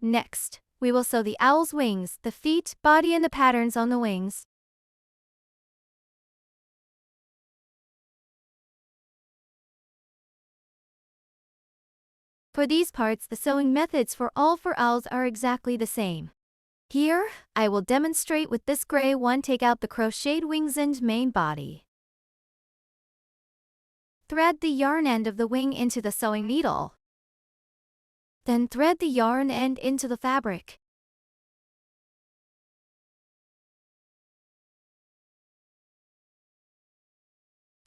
Next, we will sew the owl's wings, the feet, body and the patterns on the wings. For these parts, the sewing methods for all four owls are exactly the same. Here, I will demonstrate with this gray one. Take out the crocheted wings and main body. Thread the yarn end of the wing into the sewing needle. Then thread the yarn end into the fabric.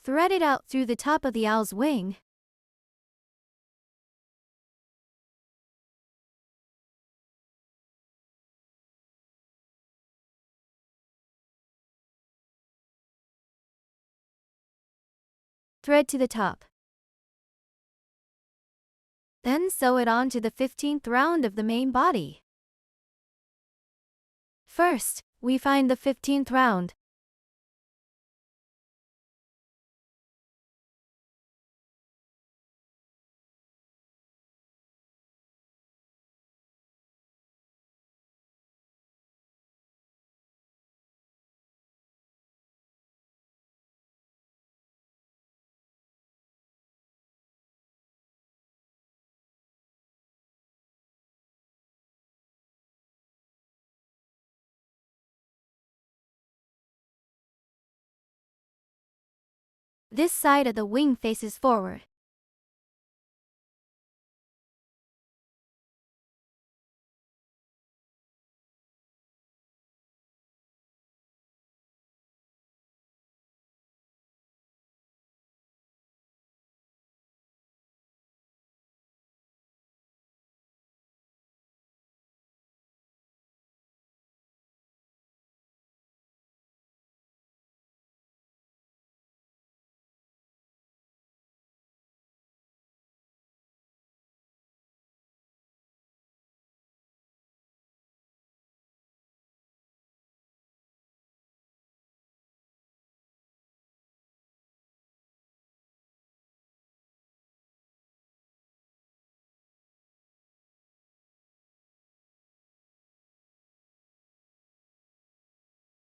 Thread it out through the top of the owl's wing. Thread to the top. Then sew it on to the 15th round of the main body. First, we find the 15th round. This side of the wing faces forward.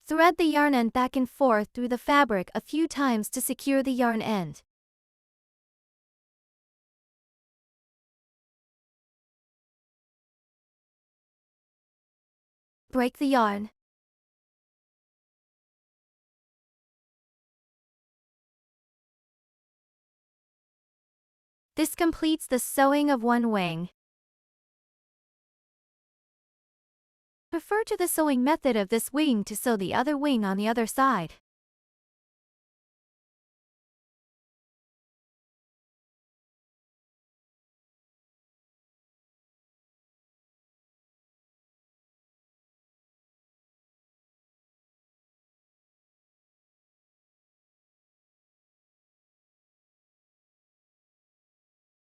Thread the yarn end back and forth through the fabric a few times to secure the yarn end. Break the yarn. This completes the sewing of one wing. Refer to the sewing method of this wing to sew the other wing on the other side.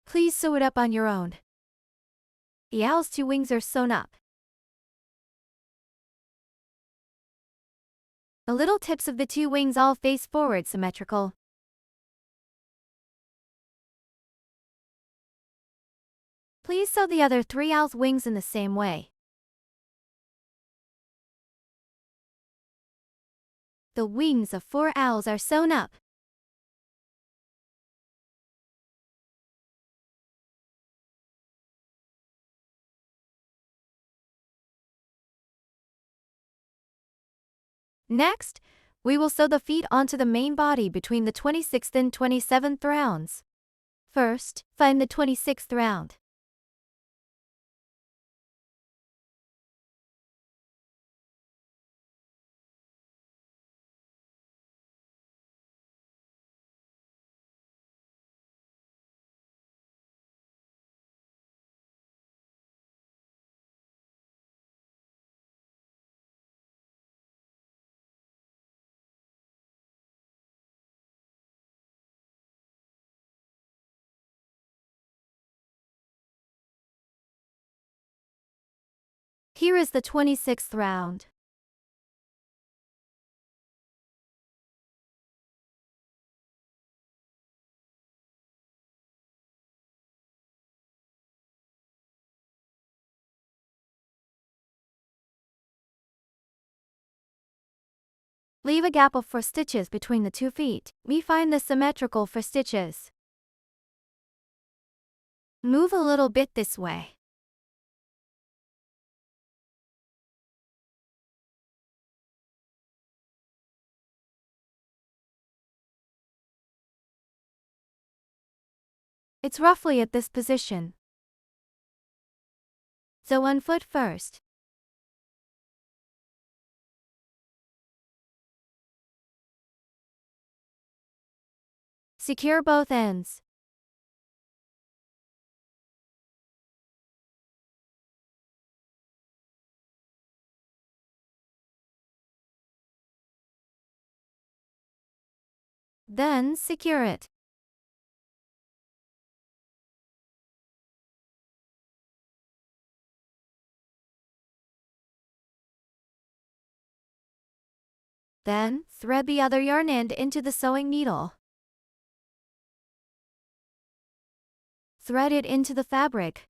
Please sew it up on your own. The owl's two wings are sewn up. The little tips of the two wings all face forward symmetrical. Please sew the other three owl's wings in the same way. The wings of four owls are sewn up. Next, we will sew the feet onto the main body between the 26th and 27th rounds. First, find the 26th round. Here is the 26th round. Leave a gap of 4 stitches between the 2 feet. We find this symmetrical for stitches. Move a little bit this way. It's roughly at this position. Sew one foot first. Secure both ends. Then secure it. Then, thread the other yarn end into the sewing needle. Thread it into the fabric.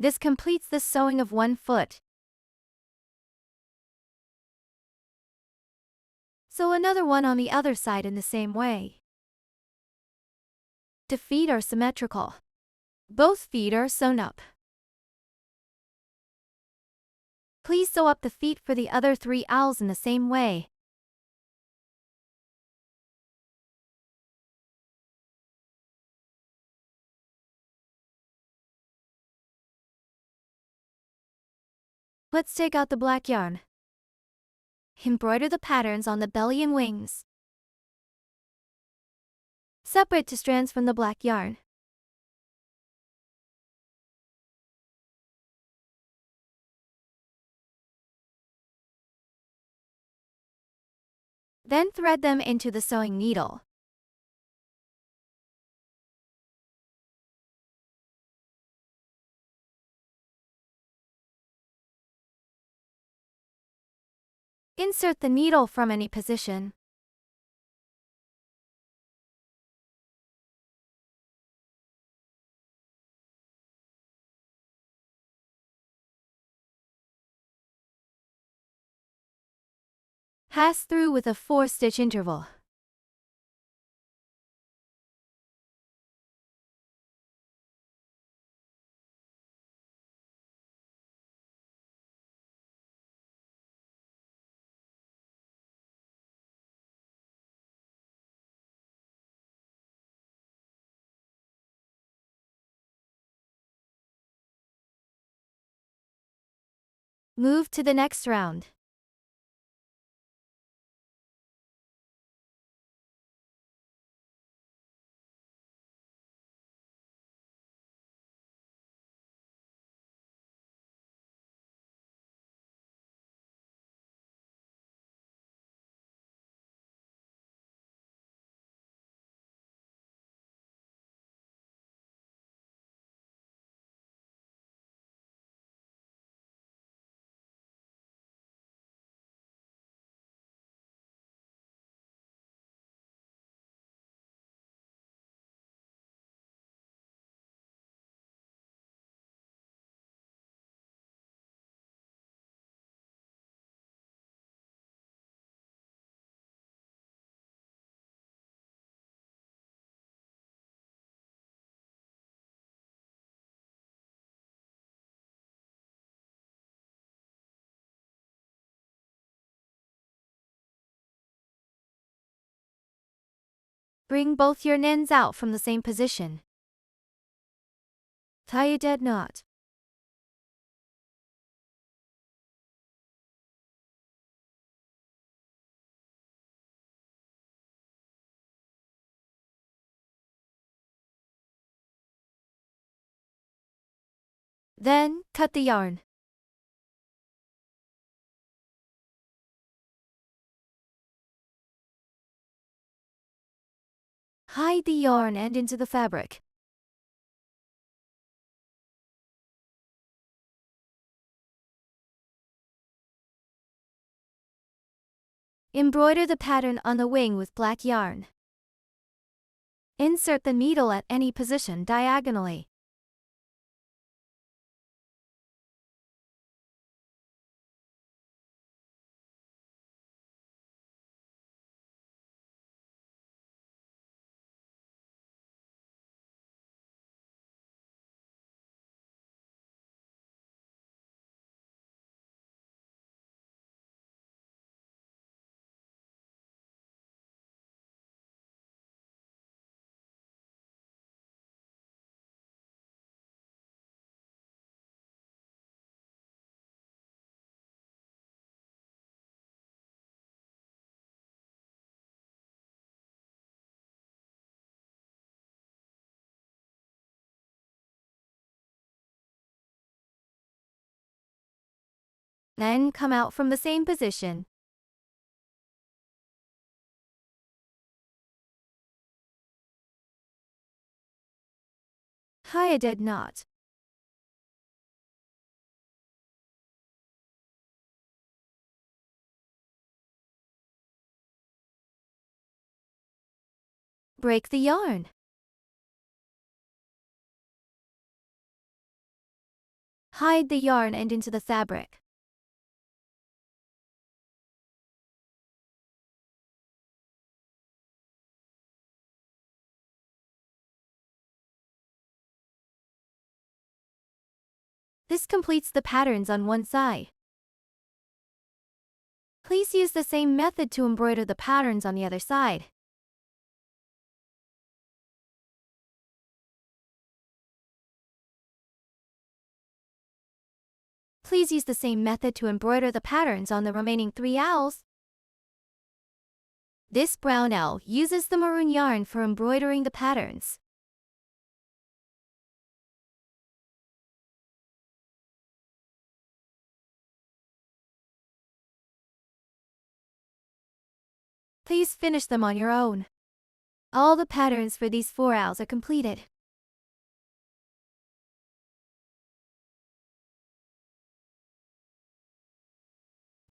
This completes the sewing of 1 foot. Sew another one on the other side in the same way. The feet are symmetrical. Both feet are sewn up. Please sew up the feet for the other 3 owls in the same way. Let's take out the black yarn. Embroider the patterns on the belly and wings. Separate 2 strands from the black yarn. Then thread them into the sewing needle. Insert the needle from any position. Pass through with a 4-stitch interval. Move to the next round. Bring both yarn ends out from the same position. Tie a dead knot. Then, cut the yarn. Hide the yarn end into the fabric. Embroider the pattern on the wing with black yarn. Insert the needle at any position diagonally. Then come out from the same position. Tie a dead knot. Break the yarn. Hide the yarn end into the fabric. This completes the patterns on one side. Please use the same method to embroider the patterns on the other side. Please use the same method to embroider the patterns on the remaining 3 owls. This brown owl uses the maroon yarn for embroidering the patterns. Please finish them on your own. All the patterns for these 4 owls are completed.